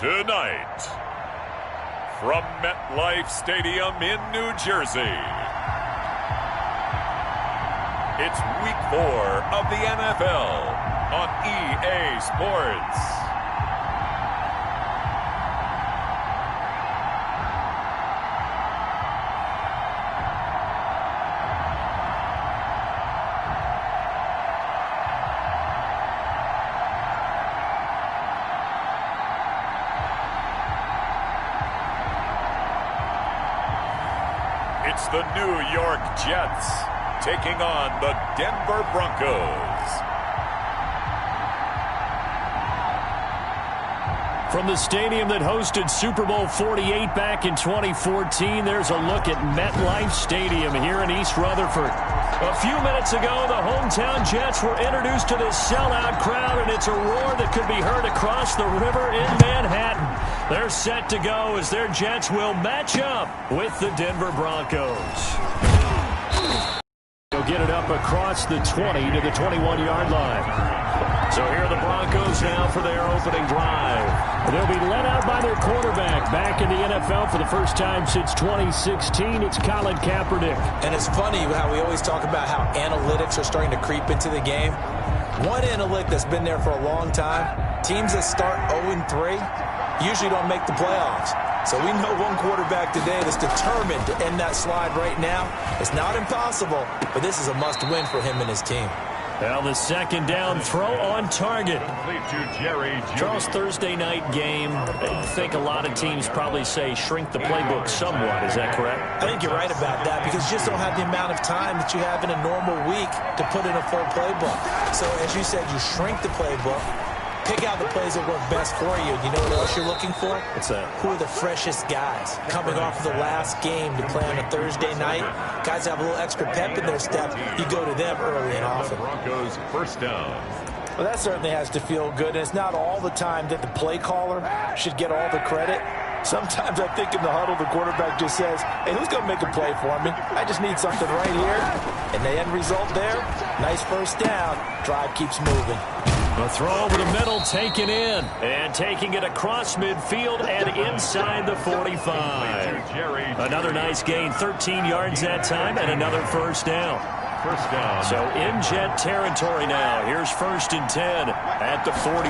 Tonight, from MetLife Stadium in New Jersey, it's Week 4 of the NFL on EA Sports. It's the New York Jets taking on the Denver Broncos. From the stadium that hosted Super Bowl 48 back in 2014, there's a look at MetLife Stadium here in East Rutherford. A few minutes ago, the hometown Jets were introduced to this sellout crowd, and it's a roar that could be heard across the river in Manhattan. They're set to go as their Jets will match up with the Denver Broncos. They'll get it up across the 20 to the 21-yard line. So here are the Broncos now for their opening drive. They'll be led out by their quarterback. Back in the NFL for the first time since 2016, it's Colin Kaepernick. And it's funny how we always talk about how analytics are starting to creep into the game. One analytic that's been there for a long time, teams that start 0-3 usually don't make the playoffs. So we know one quarterback today that's determined to end that slide right now. It's not impossible, but this is a must-win for him and his team. Well, the second down throw on target. Charles, Thursday night game. I think a lot of teams probably say shrink the playbook somewhat. Is that correct? I think you're right about that because you just don't have the amount of time that you have in a normal week to put in a full playbook. So as you said, you shrink the playbook. Pick out the plays that work best for you. You know what else you're looking for? What's that? Who are the freshest guys coming off of the last game to play on a Thursday night? Guys have a little extra pep in their step. You go to them early and often. Broncos first down. Well, that certainly has to feel good. And it's not all the time that the play caller should get all the credit. Sometimes I think in the huddle, the quarterback just says, hey, who's going to make a play for me? I just need something right here. And the end result there, nice first down. Drive keeps moving. A throw over the middle, taken in. And taking it across midfield and inside the 45. Another nice gain, 13 yards that time, and another first down. First down. So in Jet territory now. Here's 1st and 10 at the 43.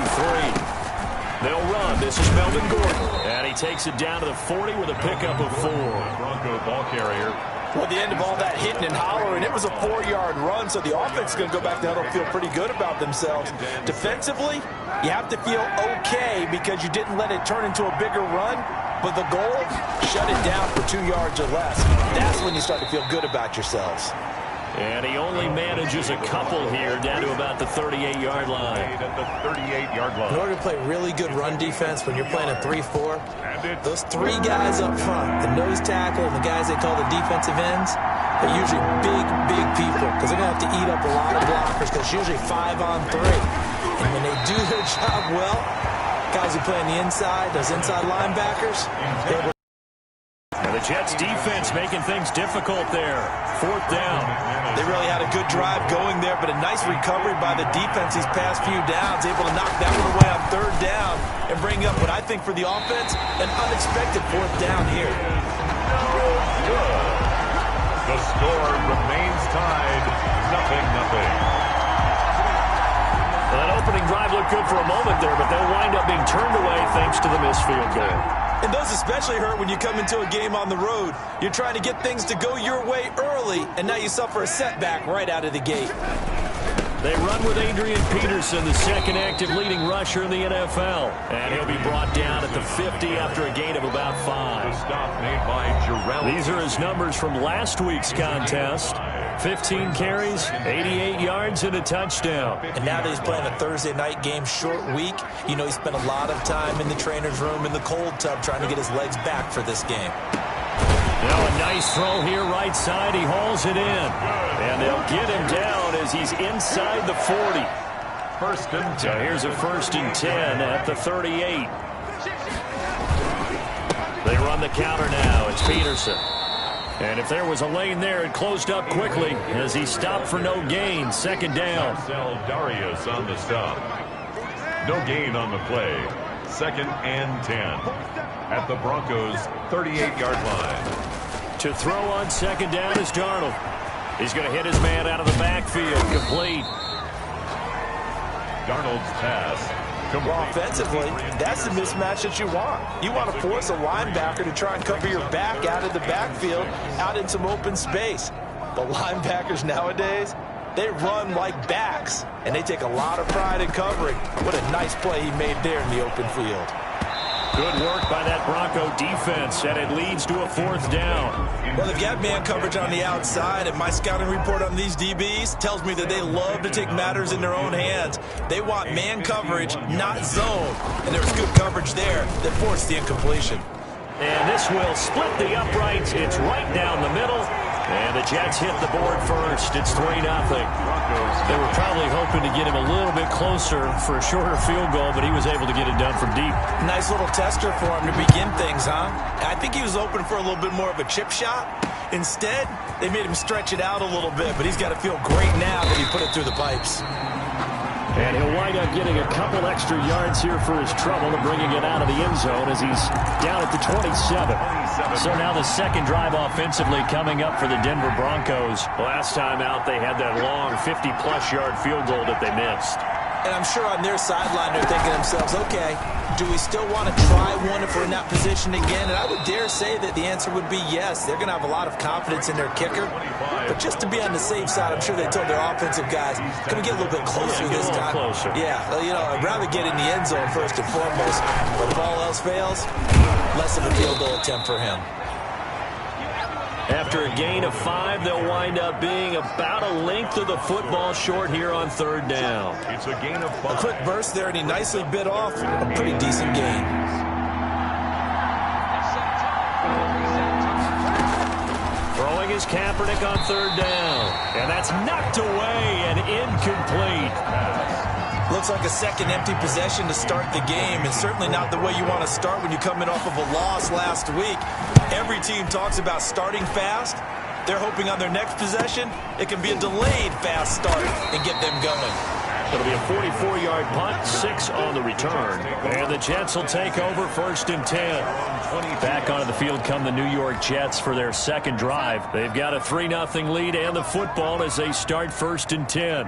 They'll run. This is Melvin Gordon. And he takes it down to the 40 with a pickup of 4. Bronco ball carrier. Well, at the end of all that hitting and hollering, it was a 4-yard run, so the offense is going to go back down and feel pretty good about themselves. Defensively, you have to feel okay because you didn't let it turn into a bigger run, but the goal, shut it down for 2 yards or less. That's when you start to feel good about yourselves. And he only manages a couple here down to about the 38-yard line. At the 38-yard line. In order to play really good run defense when you're playing a 3-4, those 3 guys up front, the nose tackle and the guys they call the defensive ends, they're usually big people because they're going to have to eat up a lot of blockers because it's usually 5-on-3. And when they do their job well, guys who play on the inside, those inside linebackers, they will. The Jets defense making things difficult there. 4th down. They really had a good drive going there, but a nice recovery by the defense these past few downs, able to knock that one away on 3rd down and bring up what I think for the offense, an unexpected 4th down here. The score remains tied, 0-0. Well, that opening drive looked good for a moment there, but they'll wind up being turned away thanks to the missed field goal. And those especially hurt when you come into a game on the road. You're trying to get things to go your way early, and now you suffer a setback right out of the gate. They run with Adrian Peterson, the second active leading rusher in the NFL. And he'll be brought down at the 50 after a gain of about 5. The stop made by Jarrell. These are his numbers from last week's contest. 15 carries, 88 yards, and a touchdown. And now that he's playing a Thursday night game, short week, you know he spent a lot of time in the trainer's room in the cold tub trying to get his legs back for this game. Now a nice throw here, right side. He hauls it in. And they'll get him down as he's inside the 40. 1st and 10. So here's a 1st and 10 at the 38. They run the counter now. It's Peterson. And if there was a lane there, it closed up quickly as he stopped for no gain. 2nd down. Darius on the stop. No gain on the play. 2nd and 10 at the Broncos' 38-yard line. To throw on 2nd down is Darnold. He's going to hit his man out of the backfield. Complete. Darnold's pass. Well, offensively, that's the mismatch that you want. You want to force a linebacker to try and cover your back out of the backfield, out in some open space. The linebackers nowadays, they run like backs, and they take a lot of pride in covering. What a nice play he made there in the open field. Good work by that Bronco defense, and it leads to a 4th down. Well, they've got man coverage on the outside, and my scouting report on these DBs tells me that they love to take matters in their own hands. They want man coverage, not zone. And there was good coverage there that forced the incompletion. And this will split the uprights. It's right down the middle. And the Jets hit the board first. It's 3-0. They were probably hoping to get him a little bit closer for a shorter field goal, but he was able to get it done from deep. Nice little tester for him to begin things, huh? I think he was open for a little bit more of a chip shot. Instead, they made him stretch it out a little bit, but he's got to feel great now that he put it through the pipes. And he'll wind up getting a couple extra yards here for his trouble and bringing it out of the end zone as he's down at the 27. So now the second drive offensively coming up for the Denver Broncos. Last time out, they had that long 50-plus yard field goal that they missed. And I'm sure on their sideline they're thinking to themselves, okay, do we still want to try one if we're in that position again? And I would dare say that the answer would be yes. They're going to have a lot of confidence in their kicker. But just to be on the safe side, I'm sure they told their offensive guys, can we get a little bit closer this time? Closer. Yeah, well, you know, I'd rather get in the end zone first and foremost. But if all else fails, less of a field goal attempt for him. After a gain of 5, they'll wind up being about a length of the football short here on 3rd down. It's a gain of 5. A quick burst there, and he nicely bit off a pretty decent gain. Throwing is Kaepernick on 3rd down. And that's knocked away and incomplete. Looks like a second empty possession to start the game, and certainly not the way you want to start when you're coming off of a loss last week. Every team talks about starting fast. They're hoping on their next possession, it can be a delayed fast start and get them going. It'll be a 44-yard punt, 6 on the return. And the Jets will take over 1st and 10. Back onto the field come the New York Jets for their second drive. They've got a 3-0 lead and the football as they start 1st and 10.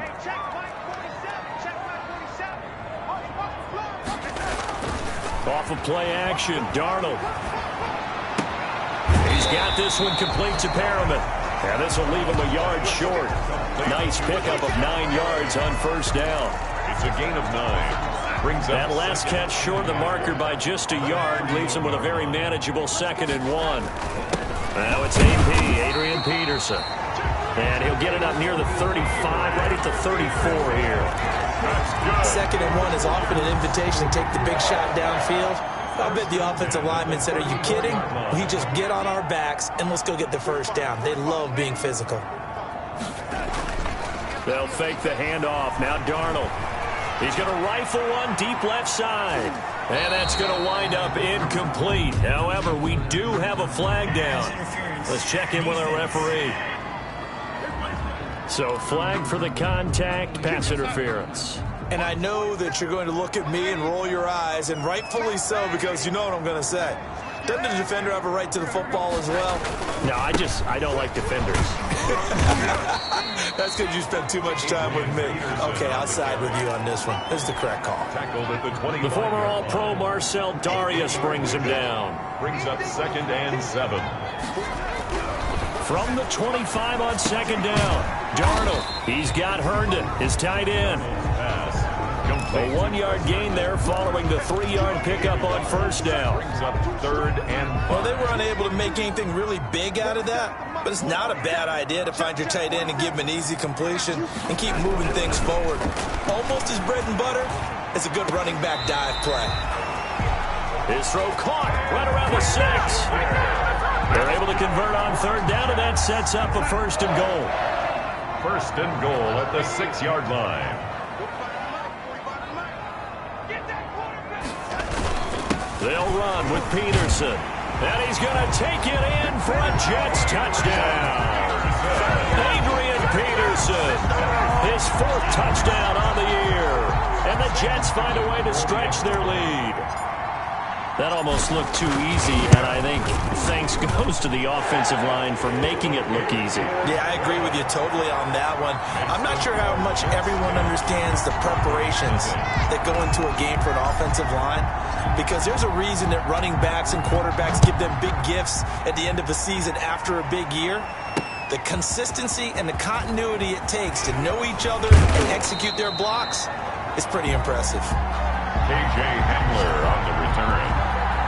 Off of play action, Darnold. He's got this one complete to Perriman. And this will leave him a yard short. Nice pickup of 9 yards on 1st down. It's a gain of 9. Brings up that last catch short of the marker by just a yard. Leaves him with a very manageable 2nd and 1. Now it's AP, Adrian Peterson. And he'll get it up near the 35, right at the 34 here. 2nd and 1 is often an invitation to take the big shot downfield. I bet the offensive lineman said, are you kidding? We just get on our backs and let's go get the 1st down. They love being physical. They'll fake the handoff. Now Darnold. He's going to rifle one deep left side. And that's going to wind up incomplete. However, we do have a flag down. Let's check in with our referee. So flag for the contact, pass interference. And I know that you're going to look at me and roll your eyes, and rightfully so, because you know what I'm going to say. Doesn't the defender have a right to the football as well? No, I don't like defenders. That's because you spent too much time with me. Okay, I'll side with you on this one. This is the correct call. Tackled at the 20. The former All-Pro Marcel Darius brings him down. Brings up 2nd and 7. From the 25 on 2nd down. Darnold, he's got Herndon, his tight end. A 1-yard gain there following the 3-yard pickup on 1st down. Brings up 3rd and 5. Well, they were unable to make anything really big out of that, but it's not a bad idea to find your tight end and give him an easy completion and keep moving things forward. Almost as bread and butter as a good running back dive play. His throw caught right around the 6. They're able to convert on 3rd down, and that sets up a 1st and goal. 1st and goal at the 6-yard line. They'll run with Peterson. And he's going to take it in for a Jets touchdown. Adrian Peterson, his 4th touchdown on the year. And the Jets find a way to stretch their lead. That almost looked too easy, and I think thanks goes to the offensive line for making it look easy. Yeah, I agree with you totally on that one. I'm not sure how much everyone understands the preparations that go into a game for an offensive line, because there's a reason that running backs and quarterbacks give them big gifts at the end of the season after a big year. The consistency and the continuity it takes to know each other and execute their blocks is pretty impressive. K.J. Hamler on the return.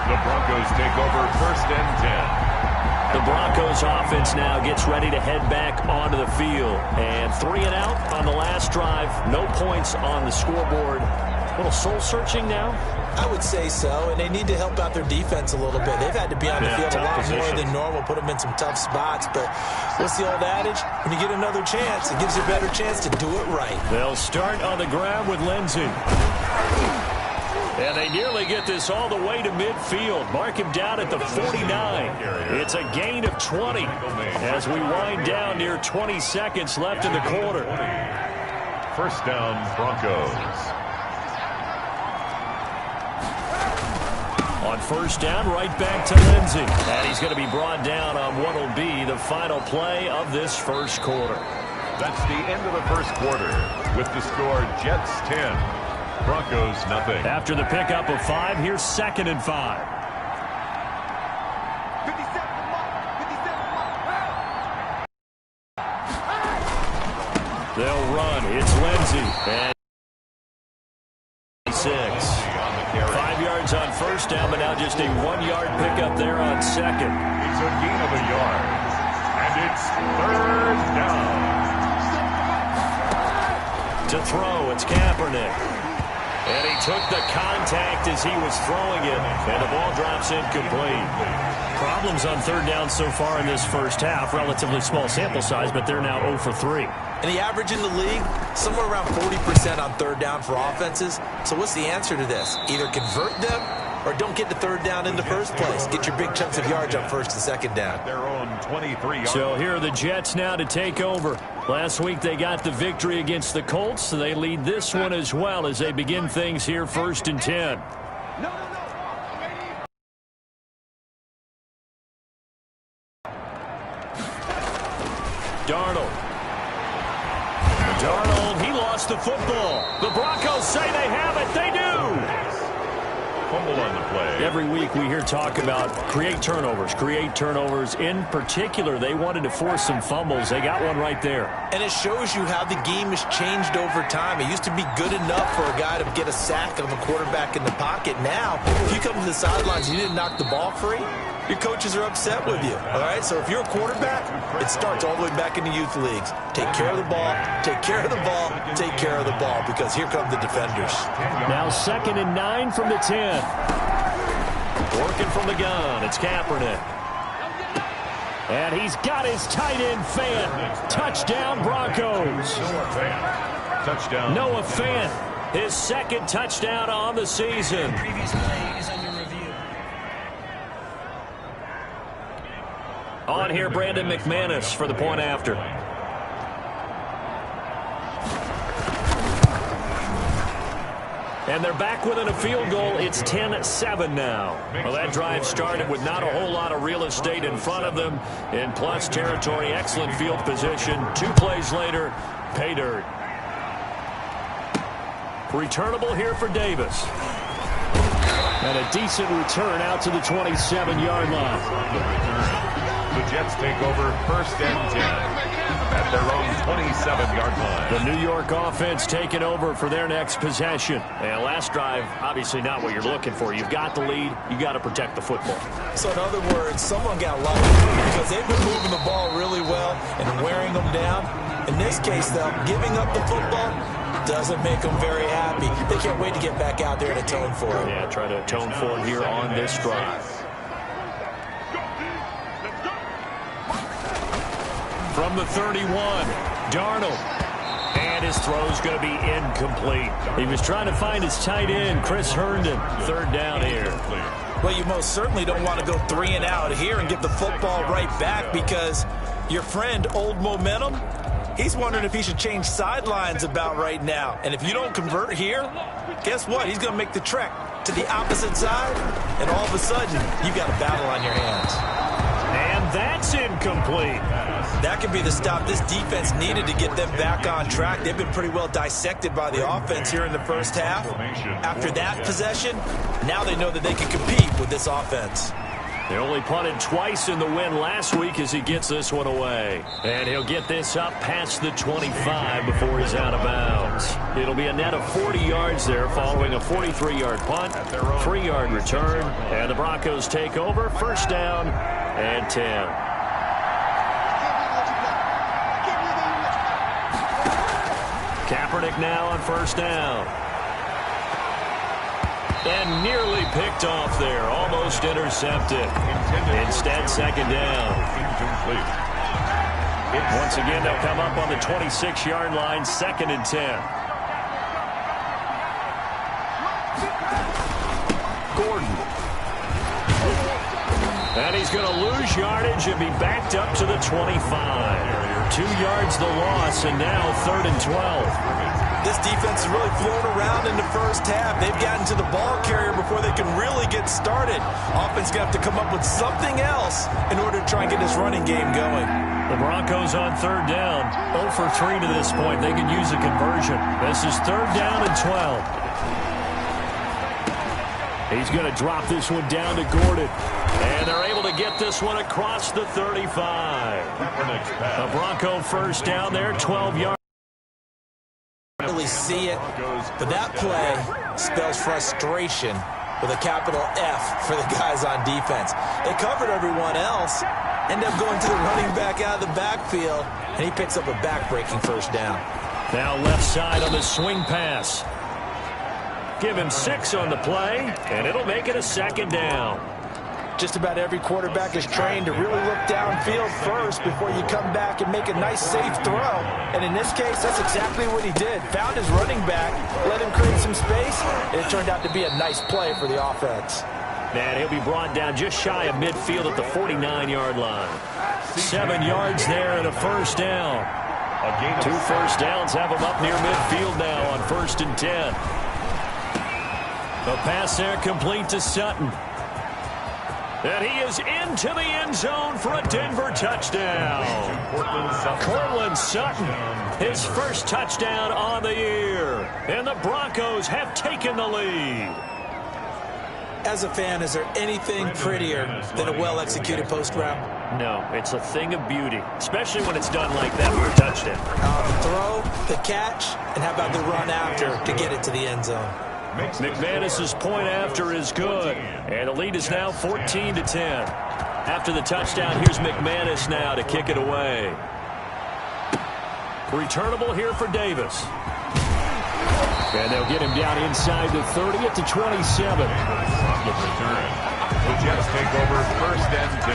The Broncos take over 1st and 10. The Broncos offense now gets ready to head back onto the field. And 3 and out on the last drive. No points on the scoreboard. A little soul-searching now? I would say so, and they need to help out their defense a little bit. They've had to be on the field a lot more than normal, put them in some tough spots. But what's the old adage? When you get another chance, it gives you a better chance to do it right. They'll start on the ground with Lindsey. And they nearly get this all the way to midfield. Mark him down at the 49. It's a gain of 20 as we wind down near 20 seconds left in the quarter. 1st down, Broncos. On 1st down, right back to Lindsey. And he's going to be brought down on what will be the final play of this first quarter. That's the end of the first quarter with the score Jets 10. Broncos nothing. After the pickup of 5, here's 2nd and 5. They'll run. It's Lindsey. And 6. 5 yards on 1st down, but now just a 1-yard pickup there on 2nd. It's a gain of a yard. And it's 3rd down. To throw, it's Kaepernick. And he took the contact as he was throwing it, and the ball drops incomplete. Problems on 3rd down so far in this first half. Relatively small sample size, but they're now 0 for 3. And the average in the league, somewhere around 40% on 3rd down for offenses. So what's the answer to this? Either convert them or don't get to 3rd down in the first place. Get your big chunks of yards on 1st and 2nd down. Their own 23-yard. So here are the Jets now to take over. Last week they got the victory against the Colts, so they lead this one as well as they begin things here 1st and 10. Darnold, he lost the football. The Broncos say they have it. They do. Fumble on the play. Every week we hear talk about create turnovers. In particular, they wanted to force some fumbles. They got one right there. And it shows you how the game has changed over time. It used to be good enough for a guy to get a sack of a quarterback in the pocket. Now, if you come to the sidelines and you didn't knock the ball free, your coaches are upset with you. All right, so if you're a quarterback, it starts all the way back in the youth leagues. Take care of the ball, take care of the ball, take care of the ball, because here come the defenders. Now 2nd and 9 from the 10. Working from the gun, it's Kaepernick. And he's got his tight end Fant. Touchdown, Broncos. Touchdown. Noah Fant, his 2nd touchdown on the season. On here, Brandon McManus for the point after. And they're back within a field goal. It's 10-7 now. Well, that drive started with not a whole lot of real estate in front of them. In plus territory, excellent field position. 2 plays later, pay dirt. Returnable here for Davis. And a decent return out to the 27-yard line. The Jets take over 1st and 10 at their own 27-yard line. The New York offense taking over for their next possession. And last drive, obviously not what you're looking for. You've got the lead. You got to protect the football. So in other words, someone got lucky because they've been moving the ball really well and wearing them down. In this case, though, giving up the football doesn't make them very happy. They can't wait to get back out there and atone for it. Yeah, try to atone for it here on this drive. From the 31, Darnold. And his throw's going to be incomplete. He was trying to find his tight end, Chris Herndon. 3rd down here. Well, you most certainly don't want to go 3 and out here and get the football right back, because your friend, Old Momentum, he's wondering if he should change sidelines about right now. And if you don't convert here, guess what? He's going to make the trek to the opposite side, and all of a sudden, you've got a battle on your hands. And that's incomplete. That could be the stop this defense needed to get them back on track. They've been pretty well dissected by the offense here in the first half. After that possession, now they know that they can compete with this offense. They only punted twice in the win last week as he gets this one away. And he'll get this up past the 25 before he's out of bounds. It'll be a net of 40 yards there following a 43-yard punt, 3-yard return, and the Broncos take over. First down and 10. Kaepernick now on first down. And nearly picked off there. Almost intercepted. Instead, second down. Once again, they'll come up on the 26-yard line, 2nd and 10. Gordon. And he's going to lose yardage and be backed up to the 25. 2 yards the loss, and now 3rd and 12. This defense has really flown around in the first half. They've gotten to the ball carrier before they can really get started. Offense going to have to come up with something else in order to try and get this running game going. The Broncos on 3rd down. 0 for 3 to this point. They can use a conversion. This is 3rd down and 12. He's going to drop this one down to Gordon. And they're able to get this one across the 35. A Bronco first down there, 12 yards. Really see it, but that play spells frustration with a capital F for the guys on defense. They covered everyone else, end up going to the running back out of the backfield, and he picks up a back-breaking first down. Now left side on the swing pass. Give him 6 on the play, and it'll make it a 2nd down. Just about every quarterback is trained to really look downfield first before you come back and make a nice, safe throw. And in this case, that's exactly what he did. Found his running back, let him create some space, and it turned out to be a nice play for the offense. And he'll be brought down just shy of midfield at the 49-yard line. 7 yards there and a first down. 2 first downs have him up near midfield now on 1st and 10. The pass there complete to Sutton. And he is into the end zone for a Denver touchdown. Cortland Sutton, his first touchdown on the year. And the Broncos have taken the lead. As a fan, is there anything prettier than a well-executed post route? No, it's a thing of beauty, especially when it's done like that for a touchdown. The throw, the catch, and how about the run after to get it to the end zone? McManus's point after is good, and the lead is now 14-10. After the touchdown, here's McManus now to kick it away. Returnable here for Davis. And they'll get him down inside the 30 at the 27. On the return, the Jets take over 1st and 10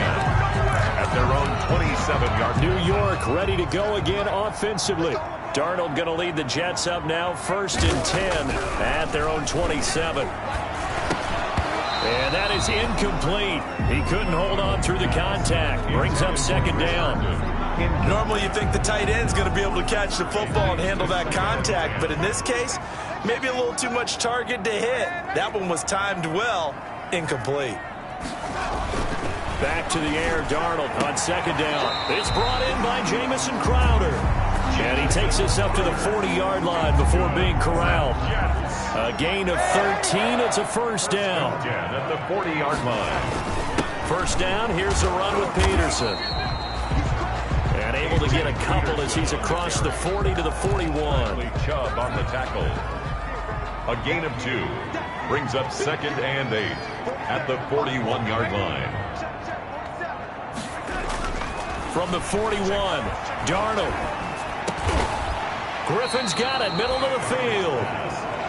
at their own 27-yard. New York ready to go again offensively. Darnold going to lead the Jets up now 1st and 10 at their own 27. And that is incomplete. He couldn't hold on through the contact. Brings up 2nd down. Normally you think the tight end's going to be able to catch the football and handle that contact, but in this case, maybe a little too much target to hit. That one was timed well. Incomplete. Back to the air, Darnold on 2nd down. It's brought in by Jamison Crowder. And he takes us up to the 40-yard line before being corralled. A gain of 13. It's a first down. At the 40-yard line. First down. Here's the run with Peterson. And able to get a couple as he's across the 40 to the 41. Chubb on the tackle. A gain of 2. Brings up 2nd and 8 at the 41-yard line. From the 41, Darnold. Griffin's got it, middle of the field.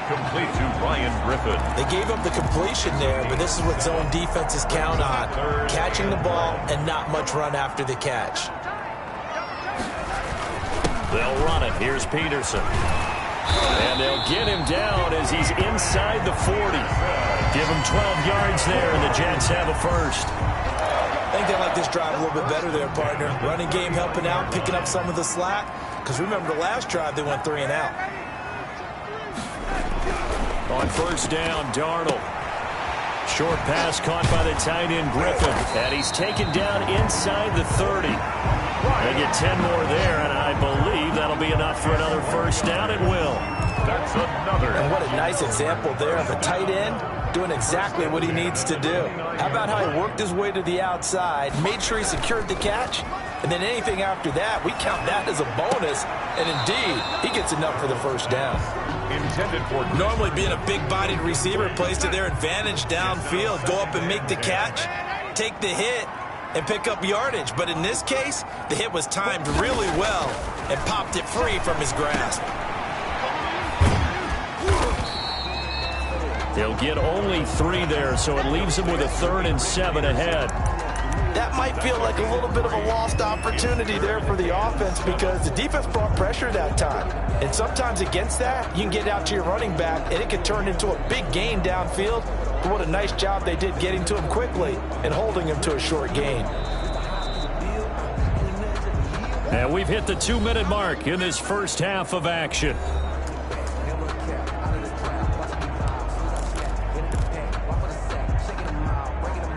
Complete to Ryan Griffin. They gave up the completion there, but this is what zone defenses count on. Catching the ball and not much run after the catch. They'll run it. Here's Peterson. And they'll get him down as he's inside the 40. Give him 12 yards there, and the Jets have a first. I think they like this drive a little bit better there, partner. Running game helping out, picking up some of the slack. Because remember the last drive, they went 3 and out. On first down, Darnold. Short pass caught by the tight end, Griffin. And he's taken down inside the 30. They get 10 more there, and I believe that'll be enough for another first down. It will. That's another. And what a nice example there of a tight end doing exactly what he needs to do. How about how he worked his way to the outside, made sure he secured the catch, and then anything after that, we count that as a bonus, and indeed, he gets enough for the first down. Intended for normally being a big-bodied receiver plays to their advantage downfield, go up and make the catch, take the hit, and pick up yardage. But in this case, the hit was timed really well and popped it free from his grasp. They'll get only 3 there, so it leaves them with a 3rd and 7 ahead. That might feel like a little bit of a lost opportunity there for the offense because the defense brought pressure that time. And sometimes against that, you can get out to your running back, and it can turn into a big gain downfield. But what a nice job they did getting to him quickly and holding him to a short gain. And we've hit the 2-minute mark in this first half of action.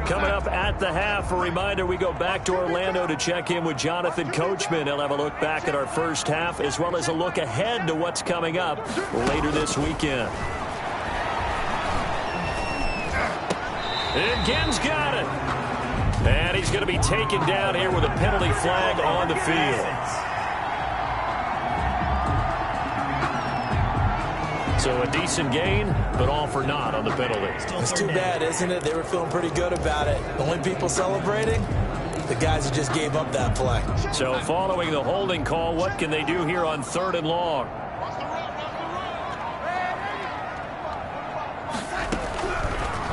Coming up at the half, a reminder, we go back to Orlando to check in with Jonathan Coachman. He'll have a look back at our first half as well as a look ahead to what's coming up later this weekend. And Ginn's got it. And he's going to be taken down here with a penalty flag on the field. So a decent gain, but all for naught on the penalty. It's too bad, isn't it? They were feeling pretty good about it. The only people celebrating, the guys who just gave up that play. So following the holding call, what can they do here on 3rd and long?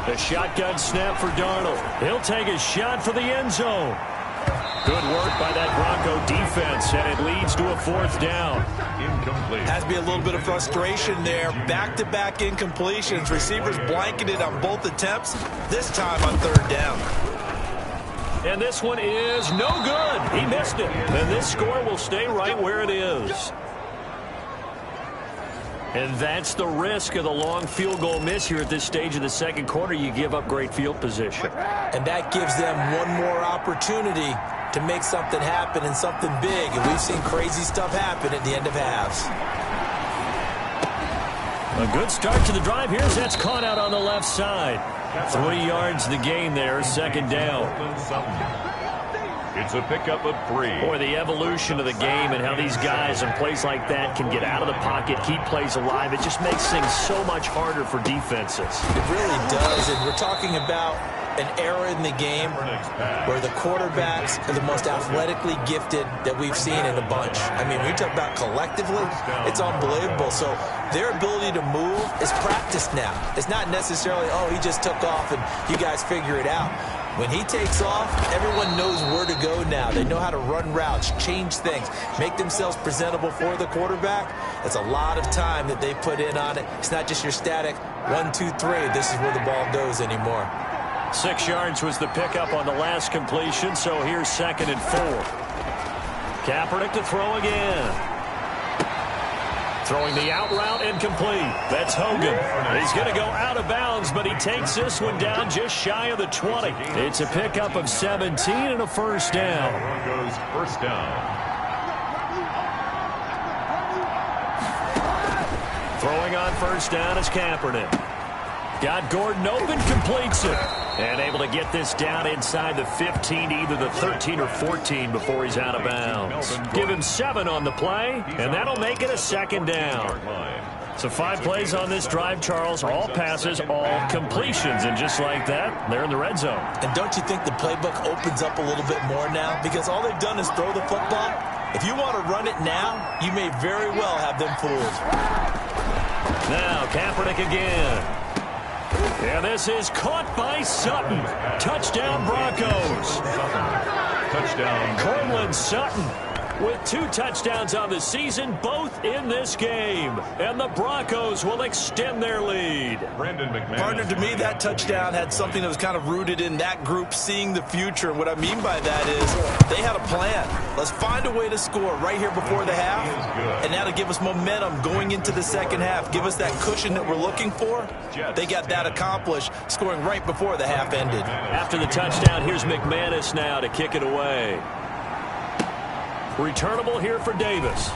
A shotgun snap for Darnold. He'll take a shot for the end zone. Good work by that Bronco defense, and it leads to a 4th down. Incomplete. Has to be a little bit of frustration there. Back-to-back incompletions. Receivers blanketed on both attempts, this time on 3rd down. And this one is no good. He missed it. And this score will stay right where it is. And that's the risk of the long field goal miss here at this stage of the second quarter. You give up great field position. And that gives them one more opportunity to make something happen and something big. And we've seen crazy stuff happen at the end of halves. A good start to the drive here as that's caught out on the left side. 3 yards the gain there, 2nd down. It's a pickup of 3. Boy, the evolution of the game and how these guys in plays like that can get out of the pocket, keep plays alive. It just makes things so much harder for defenses. It really does, and we're talking about an era in the game where the quarterbacks are the most athletically gifted that we've seen in a bunch. I mean, when you talk about collectively, it's unbelievable. So their ability to move is practiced now. It's not necessarily, oh, he just took off and you guys figure it out. When he takes off, everyone knows where to go now. They know how to run routes, change things, make themselves presentable for the quarterback. That's a lot of time that they put in on it. It's not just your static 1, 2, 3. This is where the ball goes anymore. 6 yards was the pickup on the last completion, so here's 2nd and 4. Kaepernick to throw again. Throwing the out route incomplete. That's Hogan. He's going to go out of bounds, but he takes this one down just shy of the 20. It's a pickup of 17 and a 1st down. Broncos 1st down. Throwing on 1st down is Kaepernick. Got Gordon open, completes it. And able to get this down inside the 15, either the 13 or 14 before he's out of bounds. Give him 7 on the play, and that'll make it a 2nd down. So 5 plays on this drive, Charles. All passes, all completions. And just like that, they're in the red zone. And don't you think the playbook opens up a little bit more now? Because all they've done is throw the football. If you want to run it now, you may very well have them fooled. Now, Kaepernick again. And this is caught by Sutton. Touchdown, Broncos. Touchdown. Cortland Sutton. with 2 touchdowns on the season, both in this game. And the Broncos will extend their lead. Partner, to me, that touchdown had something that was kind of rooted in that group seeing the future. And what I mean by that is they had a plan. Let's find a way to score right here before the half. And that'll give us momentum going into the second half. Give us that cushion that we're looking for. They got that accomplished, scoring right before the half ended. After the touchdown, here's McManus now to kick it away. Returnable here for Davis.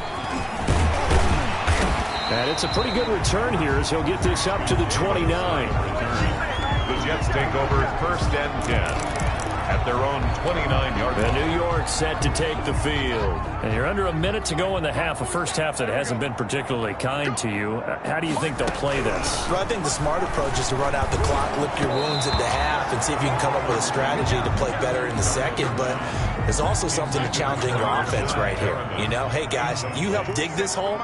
And it's a pretty good return here as he'll get this up to the 29. The Jets take over 1st and 10 at their own 29-yard line. And New York set to take the field. And you're under a minute to go in the half, a first half that hasn't been particularly kind to you. How do you think they'll play this? Well, I think the smart approach is to run out the clock, lick your wounds at the half, and see if you can come up with a strategy to play better in the second. But there's also something to challenging your offense right here. You know, hey, guys, you help dig this hole.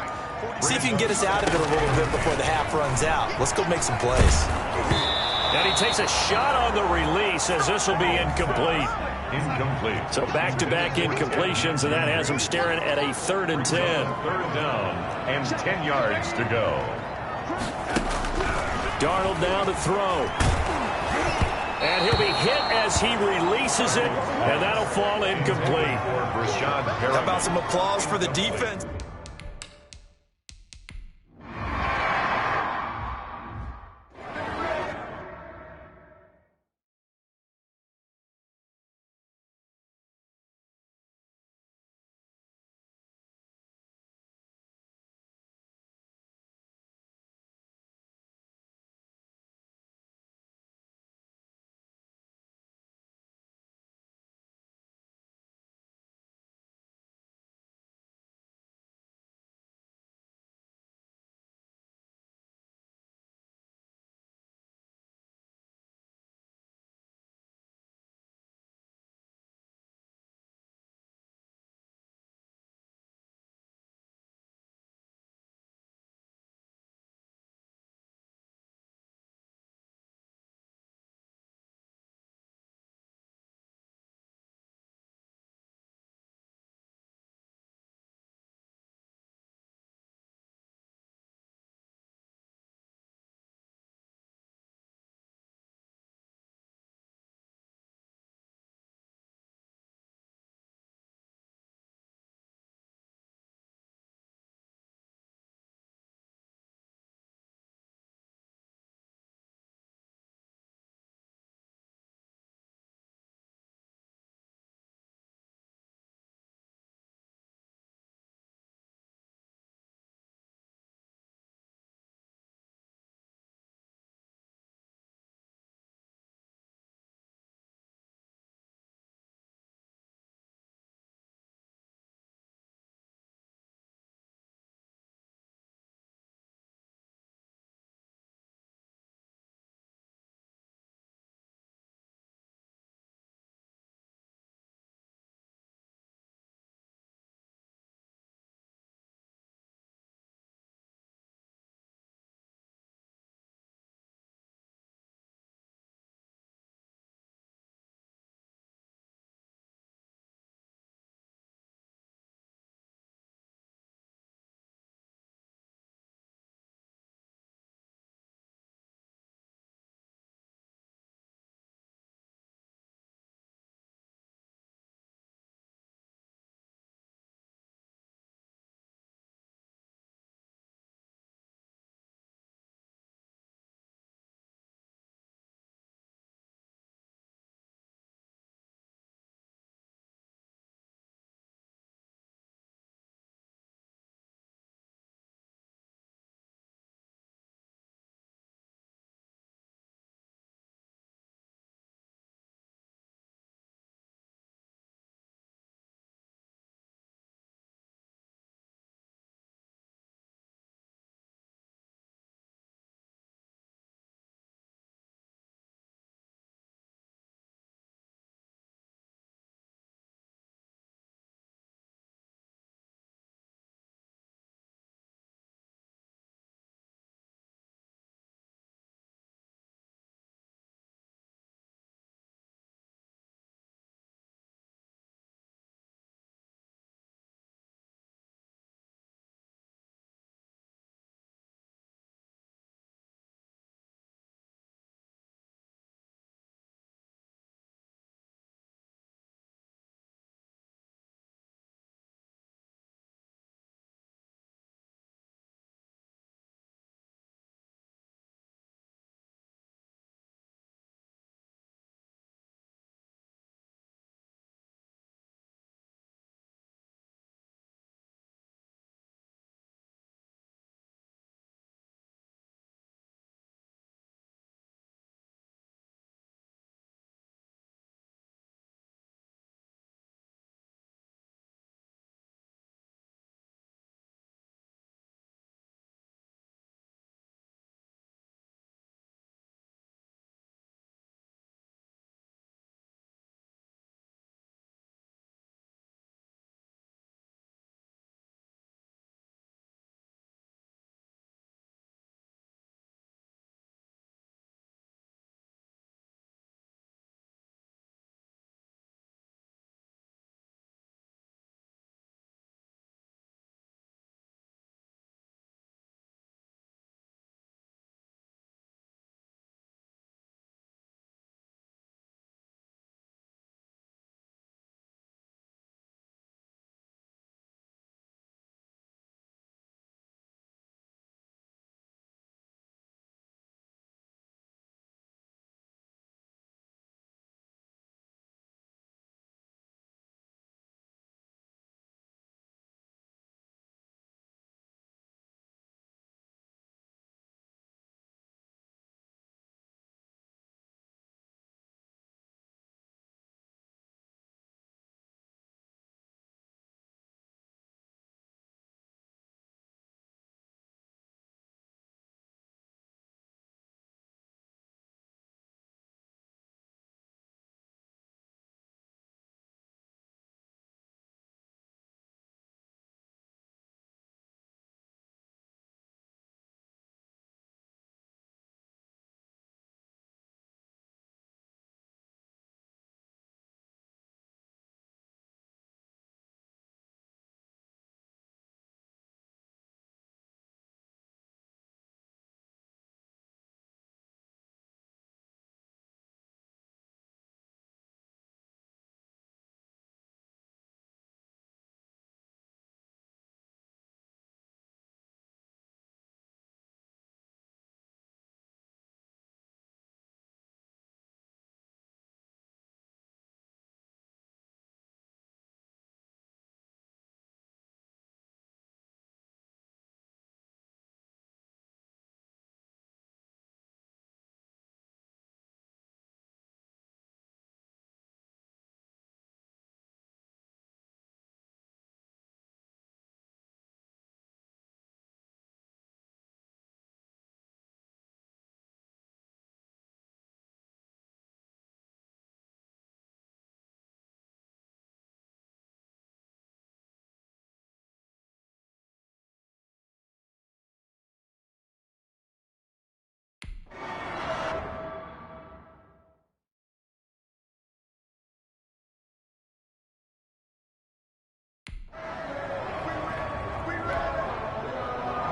See if you can get us out of it a little bit before the half runs out. Let's go make some plays. And he takes a shot on the release as this will be incomplete. Incomplete. So back-to-back incompletions, and that has him staring at a 3rd and 10. 3rd down and 10 yards to go. Darnold now to throw. And he'll be hit as he releases it, and that'll fall incomplete. How about some applause for the defense?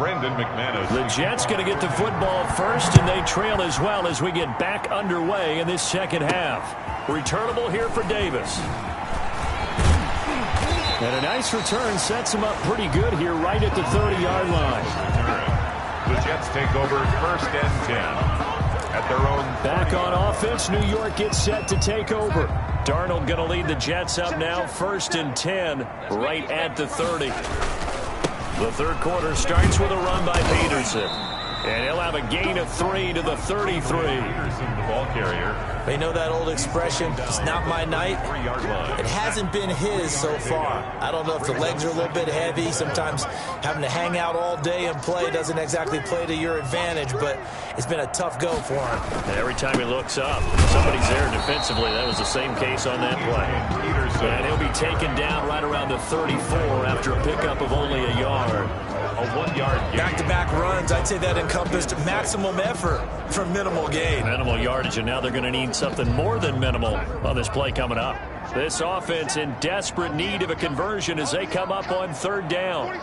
Brendan McManus. The Jets going to get the football first, and they trail as well as we get back underway in this second half. Returnable here for Davis. And a nice return sets him up pretty good here right at the 30-yard line. The Jets take over 1st and 10 at their own. Back on offense, New York gets set to take over. Darnold going to lead the Jets up now, 1st and 10, right at the 30. The third quarter starts with a run by Peterson. And he'll have a gain of 3 to the 33. Peterson, the ball carrier. You know that old expression, it's not my night? It hasn't been his so far. I don't know if the legs are a little bit heavy. Sometimes having to hang out all day and play doesn't exactly play to your advantage, but it's been a tough go for him. And every time he looks up, somebody's there defensively. That was the same case on that play. And he'll be taken down right around the 34 after a pickup of only a yard. A 1-yard gain. Back-to-back runs, I'd say that encompassed maximum effort for minimal gain. Minimal yardage, and now they're going to need something more than minimal on this play coming up. This offense in desperate need of a conversion as they come up on 3rd down.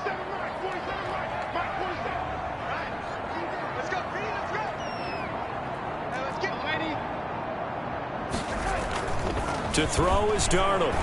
To throw is Darnold.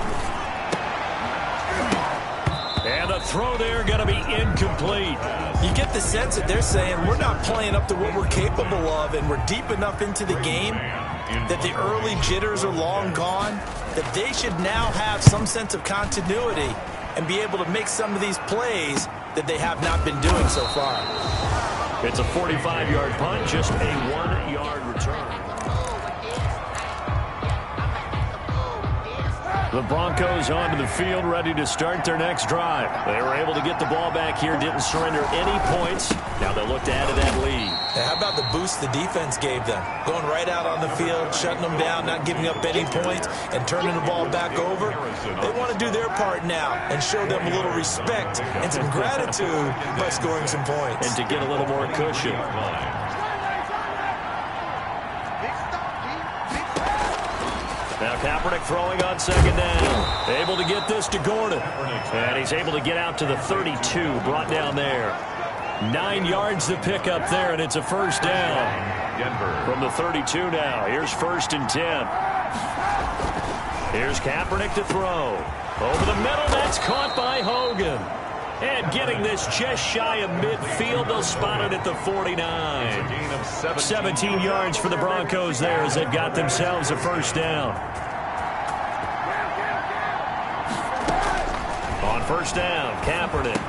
And the throw there going to be incomplete. You get the sense that they're saying we're not playing up to what we're capable of, and we're deep enough into the game that the early jitters are long gone, that they should now have some sense of continuity and be able to make some of these plays that they have not been doing so far. It's a 45-yard punt, just a 1-yard return. The Broncos onto the field, ready to start their next drive. They were able to get the ball back here, didn't surrender any points. Now they look to add to that lead. Now, how about the boost the defense gave them? Going right out on the field, shutting them down, not giving up any points, and turning the ball back over. They want to do their part now and show them a little respect and some gratitude by scoring some points. And to get a little more cushion. Now Kaepernick throwing on 2nd down. Able to get this to Gordon. And he's able to get out to the 32, brought down there. 9 yards to pick up there, and it's a 1st down. Denver. From the 32 now. Here's 1st and 10. Here's Kaepernick to throw. Over the middle, that's caught by Hogan. And getting this just shy of midfield, they'll spot it at the 49. 17 yards for the Broncos there as they've got themselves a 1st down. On 1st down, Kaepernick.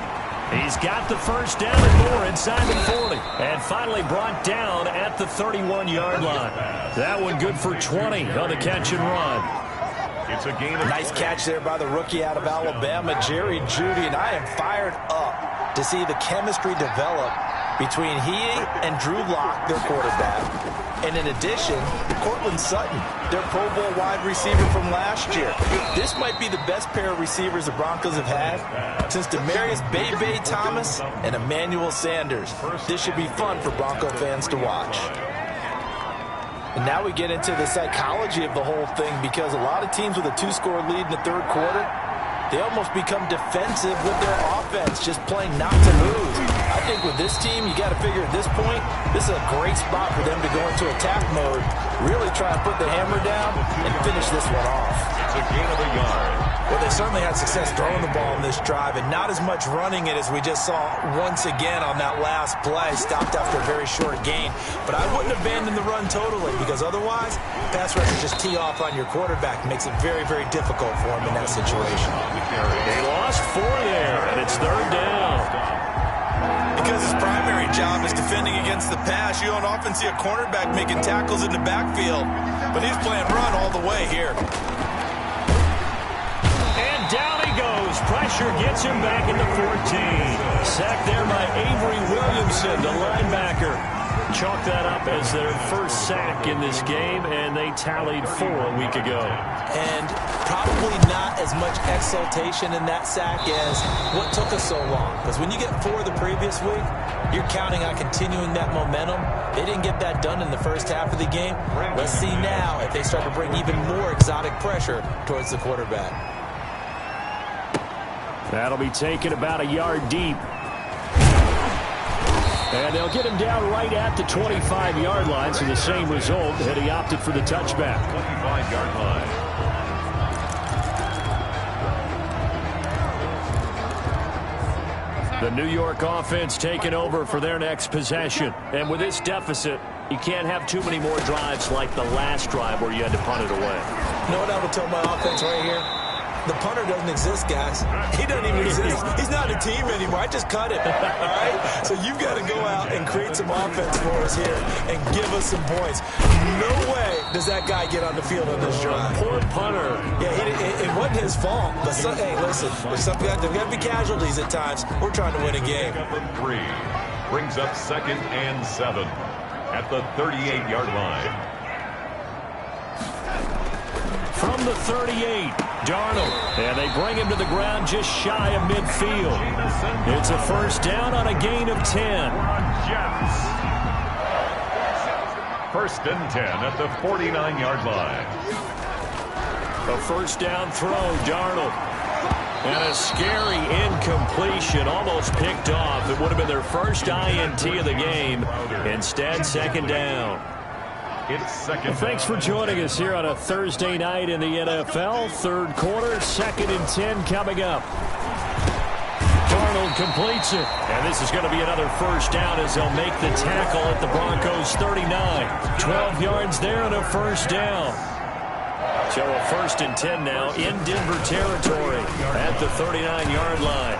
He's got the 1st down and more inside the 40. And finally brought down at the 31-yard line. That one good for 20 on the catch and run. It's a gain of nice catch there by the rookie out of Alabama, Jerry Jeudy, and I am fired up to see the chemistry develop between he and Drew Lock, their quarterback, and in addition, Cortland Sutton, their Pro Bowl wide receiver from last year. This might be the best pair of receivers the Broncos have had since Demaryius Bebe Thomas and Emmanuel Sanders. This should be fun for Bronco fans to watch. And now we get into the psychology of the whole thing, because a lot of teams with a 2-score lead in the 3rd quarter, they almost become defensive with their offense, just playing not to lose. I think with this team, you got to figure at this point, this is a great spot for them to go into attack mode, really try and put the hammer down and finish this one off. It's a gain of a yard. Well, they certainly had success throwing the ball in this drive, and not as much running it as we just saw once again on that last play. Stopped after a very short gain. But I wouldn't abandon the run totally, because otherwise, pass rushers just tee off on your quarterback. Makes it very, very difficult for him in that situation. They lost 4 there, and it's 3rd down. Because his primary job is defending against the pass, you don't often see a cornerback making tackles in the backfield. But he's playing run all the way here. Down he goes. Pressure gets him back in the 14. Sacked there by Avery Williamson, the linebacker. Chalk that up as their first sack in this game, and they tallied 4 a week ago. And probably not as much exultation in that sack as what took us so long. Because when you get 4 the previous week, you're counting on continuing that momentum. They didn't get that done in the first half of the game. Let's see now if they start to bring even more exotic pressure towards the quarterback. That'll be taken about a yard deep. And they'll get him down right at the 25-yard line, so the same result, and he opted for the touchback. 25-yard line. The New York offense taking over for their next possession. And with this deficit, you can't have too many more drives like the last drive where you had to punt it away. You know what I would tell my offense right here? The punter doesn't exist, guys. He doesn't even exist. He's not a team anymore. I just cut him. All right? So you've got to go out and create some offense for us here and give us some points. No way does that guy get on the field on this drive. Poor punter. Yeah, it wasn't his fault. But hey, listen, there's got to be casualties at times. We're trying to win a game. Number 3 brings up 2nd and 7 at the 38-yard line. From the 38, Darnold. And they bring him to the ground just shy of midfield. It's a first down on a gain of 10. First and 10 at the 49-yard line. A first down throw, Darnold. And a scary incompletion, almost picked off. It would have been their first INT of the game. Instead, second down. It's second. Thanks for joining us here on a Thursday night in the NFL. Third quarter, 2nd and 10 coming up. Darnold completes it. And this is going to be another first down as they'll make the tackle at the Broncos 39. 12 yards there and a first down. So a first and 10 now in Denver territory at the 39-yard line.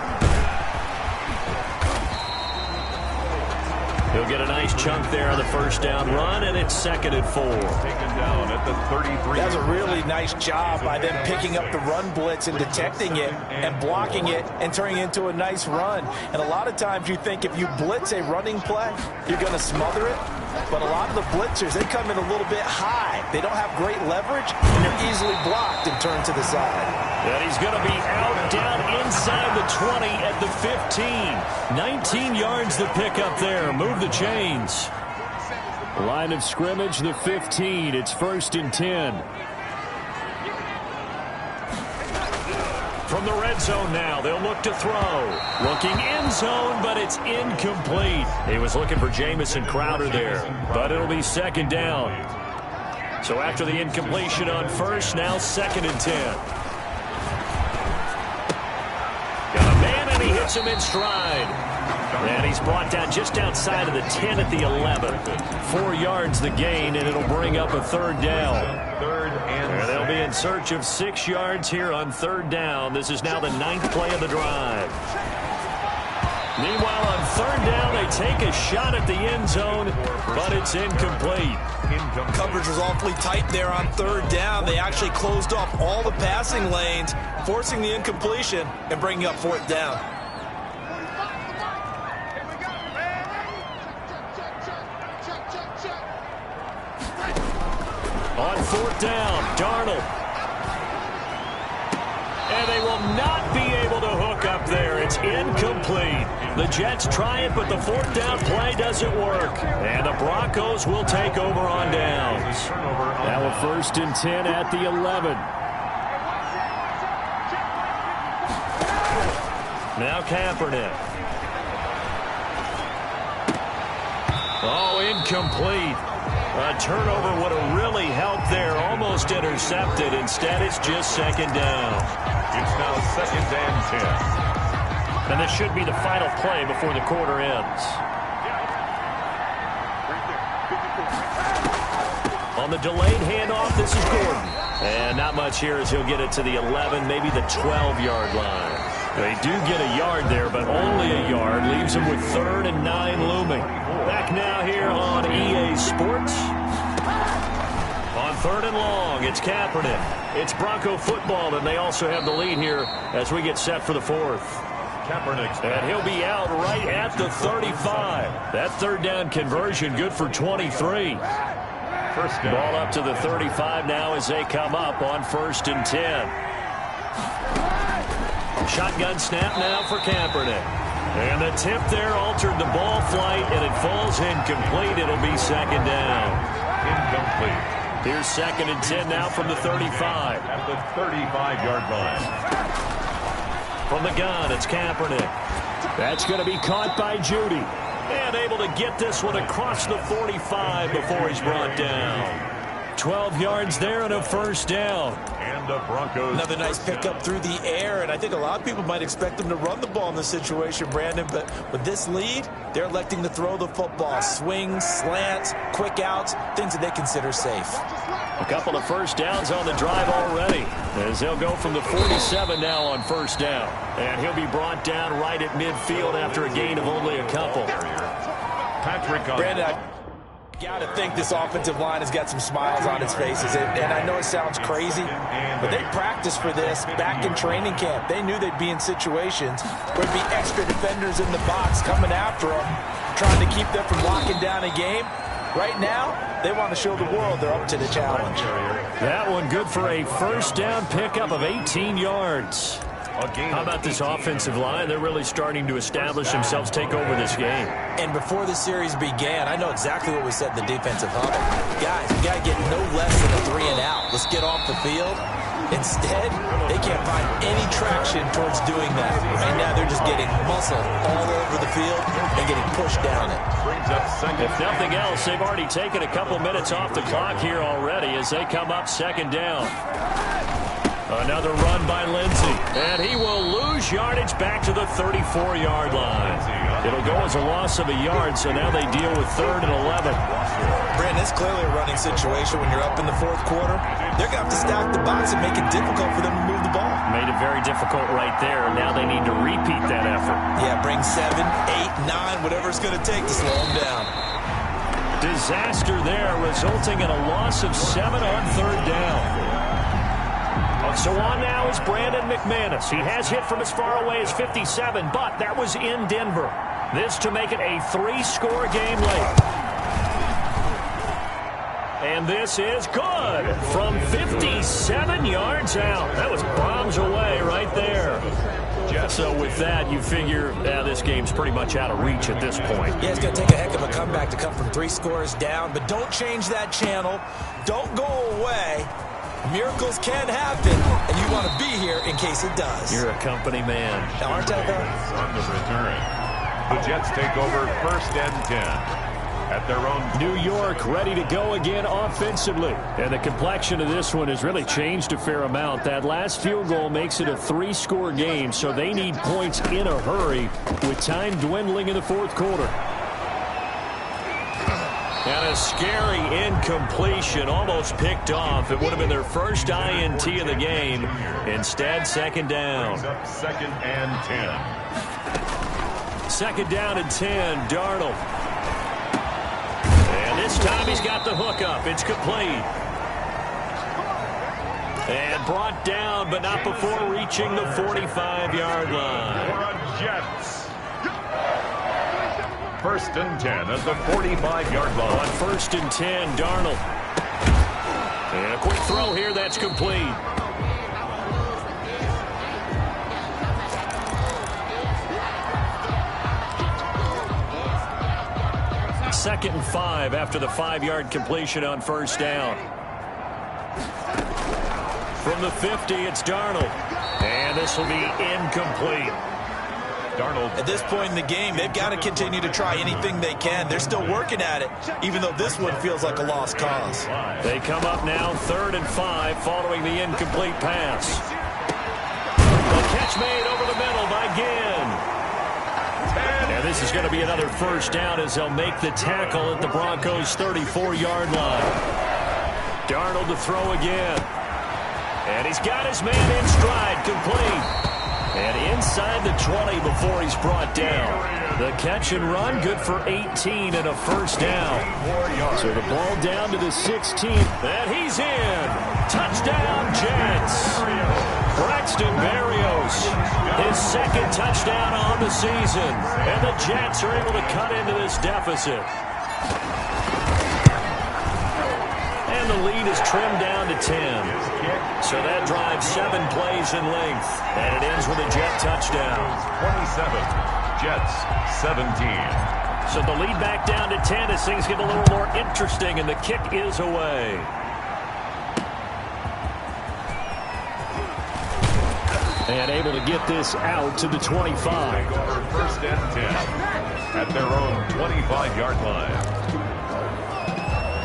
He'll get a nice chunk there on the first down run, and it's 2nd and 4. Taken down at the 33. That's a really nice job by them picking up the run blitz and detecting it and blocking it and turning it into a nice run. And a lot of times you think if you blitz a running play, you're going to smother it. But a lot of the blitzers, they come in a little bit high. They don't have great leverage, and they're easily blocked and turned to the side. And he's going to be out down inside the 20 at the 15. 19 yards the pickup there. Move the chains. Line of scrimmage, the 15. It's 1st and 10. From the red zone now, they'll look to throw. Looking end zone, but it's incomplete. He was looking for Jamison Crowder there, but it'll be 2nd down. So after the incompletion on first, now 2nd and 10. Got a man, and he hits him in stride. And he's brought down just outside of the 10 at the 11. 4 yards the gain, and it'll bring up a 3rd down. And they'll be in search of 6 yards here on 3rd down. This is now the 9th play of the drive. Meanwhile, on 3rd down, they take a shot at the end zone, but it's incomplete. Coverage was awfully tight there on 3rd down. They actually closed off all the passing lanes, forcing the incompletion and bringing up 4th down. On 4th down, Darnold. And they will not be able to hook up there. It's incomplete. The Jets try it, but the 4th down play doesn't work. And the Broncos will take over on downs. Now a 1st and 10 at the 11. Now Kaepernick. Oh, incomplete. A turnover would have really helped there. Almost intercepted. Instead, it's just 2nd down. It's now 2nd and 10. And this should be the final play before the quarter ends. On the delayed handoff, this is Gordon. And not much here as he'll get it to the 11, maybe the 12-yard line. They do get a yard there, but only a yard. Leaves them with 3rd and 9 looming. Back now here on EA Sports. On 3rd and long, it's Kaepernick. It's Bronco football, and they also have the lead here as we get set for the 4th. Kaepernick. And he'll be out right at the 35. That 3rd down conversion good for 23. First down. Ball up to the 35 now as they come up on 1st and 10. Shotgun snap now for Kaepernick. And the tip there altered the ball flight, and it falls incomplete. It'll be 2nd down. Incomplete. Here's 2nd and 10 now from the 35. At the 35-yard line. From the gun, it's Kaepernick. That's going to be caught by Judy. And able to get this one across the 45 before he's brought down. 12 yards there and a first down. And the Broncos. Another nice pickup through the air, and I think a lot of people might expect them to run the ball in this situation, Brandon, but with this lead, they're electing to throw the football. Swings, slants, quick outs, things that they consider safe. A couple of first downs on the drive already, as they'll go from the 47 now on first down. And he'll be brought down right at midfield after a gain of only a couple. Brandon, I got to think this offensive line has got some smiles on its faces. And I know it sounds crazy, but they practiced for this back in training camp. They knew they'd be in situations where there'd be extra defenders in the box coming after them, trying to keep them from locking down a game. Right now, they want to show the world they're up to the challenge. That one good for a first down pickup of 18 yards. How about this offensive line? They're really starting to establish themselves, take over this game. And before the series began, I know exactly what we said in the defensive huddle. Guys, we got to get no less than a 3 and out. Let's get off the field. Instead, they can't find any traction towards doing that. Right now, they're just getting muscle all over the field and getting pushed down it. If nothing else, they've already taken a couple minutes off the clock here already as they come up second down. Another run by Lindsey, and he will lose yardage back to the 34-yard line. It'll go as a loss of a yard, so now they deal with 3rd and 11. Brandon, it's clearly a running situation when you're up in the 4th quarter. They're going to have to stack the box and make it difficult for them to move the ball. Made it very difficult right there, and now they need to repeat that effort. Yeah, bring 7, 8, 9, whatever it's going to take to slow them down. Disaster there, resulting in a loss of 7 on 3rd down. So on now is Brandon McManus. He has hit from as far away as 57, but that was in Denver. This to make it a 3-score game late. And this is good from 57 yards out. That was bombs away right there. So with that, you figure this game's pretty much out of reach at this point. Yeah, it's going to take a heck of a comeback to come from 3 scores down, but don't change that channel. Don't go away. Miracles can happen, and you want to be here in case it does. You're a company man. Aren't I, though? On the return, the Jets take over 1st and 10 at their own. New York ready to go again offensively. And the complexion of this one has really changed a fair amount. That last field goal makes it a 3-score game, so they need points in a hurry with time dwindling in the 4th quarter. And a scary incompletion, almost picked off. It would have been their first INT of the game. Instead, 2nd down. 2nd and 10. 2nd down and 10, Darnold. And this time he's got the hook up. It's complete. And brought down, but not before reaching the 45-yard line. For a Jets. 1st and 10 at the 45-yard line. On 1st and 10, Darnold. And a quick throw here, that's complete. Second and 5 after the 5-yard completion on 1st down. From the 50, it's Darnold. And this will be incomplete. Darnold. At this point in the game, they've got to continue to try anything they can. They're still working at it, even though this one feels like a lost cause. They come up now 3rd and 5 following the incomplete pass. The catch made over the middle by Ginn. And this is going to be another 1st down as they'll make the tackle at the Broncos' 34-yard line. Darnold to throw again. And he's got his man in stride, complete. And inside the 20 before he's brought down. The catch and run, good for 18 and a 1st down. So the ball down to the 16th. And he's in. Touchdown, Jets. Braxton Berrios, his 2nd touchdown on the season. And the Jets are able to cut into this deficit. And the lead is trimmed down to 10. So that drives 7 plays in length. And it ends with a Jet touchdown. 27, Jets 17. So the lead back down to 10 as things get a little more interesting, and the kick is away. And able to get this out to the 25. 1st and 10. at their own 25-yard line.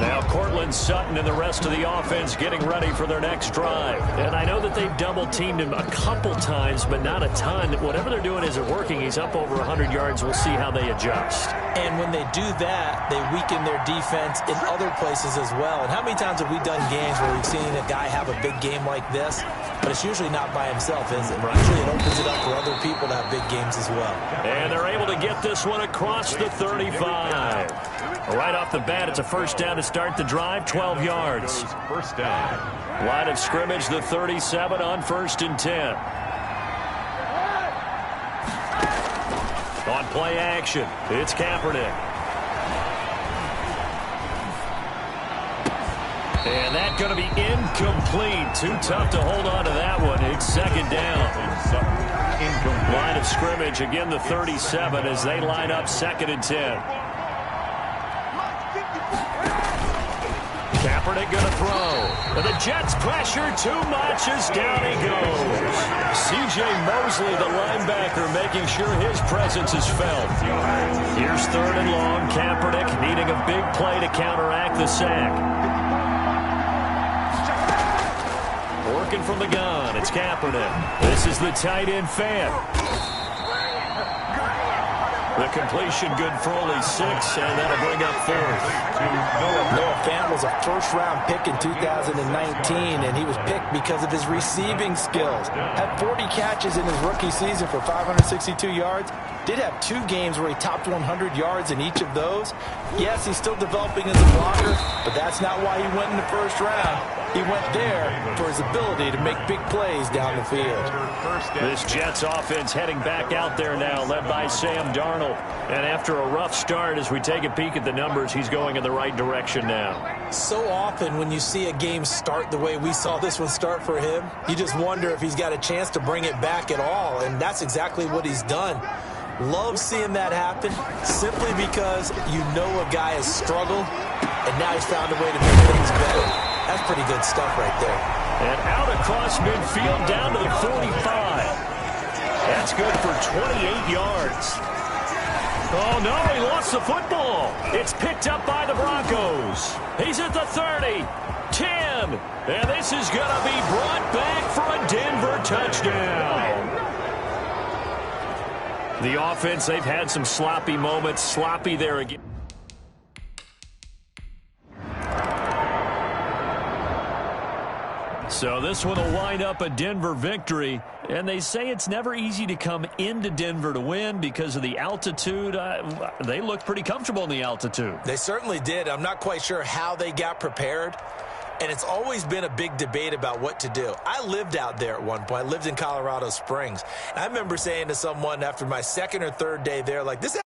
Now Cortland Sutton and the rest of the offense getting ready for their next drive. And I know that they've double-teamed him a couple times, but not a ton. Whatever they're doing isn't working. He's up over 100 yards. We'll see how they adjust. And when they do that, they weaken their defense in other places as well. And how many times have we done games where we've seen a guy have a big game like this? But it's usually not by himself, is it? Usually it opens it up for other people to have big games as well. And they're able to get this one across the 35. Right off the bat, it's a first down to start the drive, 12 yards. First down. Line of scrimmage, the 37 on 1st and 10. On play action, it's Kaepernick. And that's going to be incomplete. Too tough to hold on to that one. It's second down. Line of scrimmage, again the 37 as they line up 2nd and 10. Kaepernick going to throw. But the Jets pressure too much as down he goes. C.J. Mosley, the linebacker, making sure his presence is felt. Here's 3rd and long. Kaepernick needing a big play to counteract the sack. Working from the gun, it's Kaepernick. This is the tight end fan. The completion good for only 6, and that'll bring up 4th. Noah Fant was a first-round pick in 2019, and he was picked because of his receiving skills. Had 40 catches in his rookie season for 562 yards. Did have 2 games where he topped 100 yards in each of those. Yes, he's still developing as a blocker, but that's not why he went in the first round. He went there for his ability to make big plays down the field. This Jets offense heading back out there now, led by Sam Darnold. And after a rough start, as we take a peek at the numbers, he's going in the right direction now. So often when you see a game start the way we saw this one start for him, you just wonder if he's got a chance to bring it back at all, and that's exactly what he's done. Love seeing that happen simply because you know a guy has struggled, and now he's found a way to make things better. That's pretty good stuff right there. And out across midfield down to the 45. That's good for 28 yards. Oh, no, he lost the football. It's picked up by the Broncos. He's at the 30, 10, and this is going to be brought back for a Denver touchdown. The offense, they've had some sloppy moments. Sloppy there again. So this one will wind up a Denver victory. And they say it's never easy to come into Denver to win because of the altitude. They looked pretty comfortable in the altitude. They certainly did. I'm not quite sure how they got prepared. And it's always been a big debate about what to do. I lived out there at one point. I lived in Colorado Springs. And I remember saying to someone after my 2nd or 3rd day there, like, this